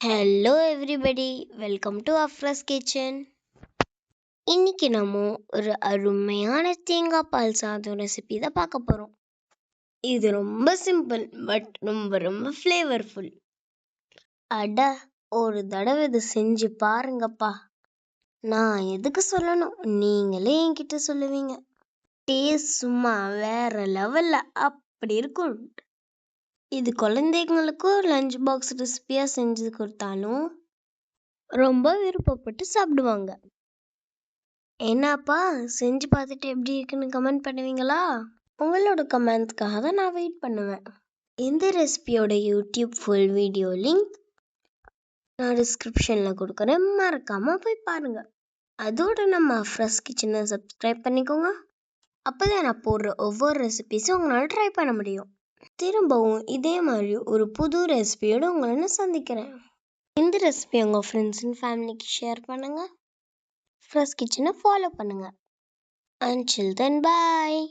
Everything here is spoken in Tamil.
Hello everybody, welcome to Afraz kitchen. இன்னைக்கு நம்ம ஒரு அருமையான தேங்காய் பால் சாதம் ரெசிபி தான் பார்க்க போகிறோம். இது ரொம்ப சிம்பிள் பட் ரொம்ப ரொம்ப ஃப்ளேவர்ஃபுல். அட, ஒரு தடவை இதை செஞ்சு பாருங்கப்பா. நான் எதுக்கு சொல்லணும், நீங்களே என்கிட்ட சொல்லுவீங்க. டேஸ்ட் சும்மா வேற லெவல்ல அப்படி இருக்கும். இது குழந்தைங்களுக்கும் லஞ்ச் பாக்ஸ் ரெசிபியாக செஞ்சு கொடுத்தாலும் ரொம்ப விருப்பப்பட்டு சாப்பிடுவாங்க. என்னப்பா செஞ்சு பார்த்துட்டு எப்படி இருக்குன்னு கமெண்ட் பண்ணுவீங்களா? உங்களோட கமெண்ட்ஸ்க்காக தான் நான் வெயிட் பண்ணுவேன். இந்த ரெசிபியோட யூடியூப் ஃபுல் வீடியோ லிங்க் நான் டிஸ்கிரிப்ஷனில் கொடுக்குறேன், மறக்காமல் போய் பாருங்கள். அதோட நம்ம அஃப்ராஸ் கிச்சனை சப்ஸ்கிரைப் பண்ணிக்கோங்க. அப்போ தான் நான் போடுற ஒவ்வொரு ரெசிபிஸும் உங்களால் ட்ரை பண்ண முடியும். திரும்பவும் இதே மாதிரி ஒரு புது ரெசிபியோடு உங்களை நான் சந்திக்கிறேன். இந்த ரெசிபி உங்கள் ஃப்ரெண்ட்ஸ் அண்ட் ஃபேமிலிக்கு ஷேர் பண்ணுங்கள். அஃப்ராஸ் கிச்சனை ஃபாலோ பண்ணுங்கள். Until then, bye.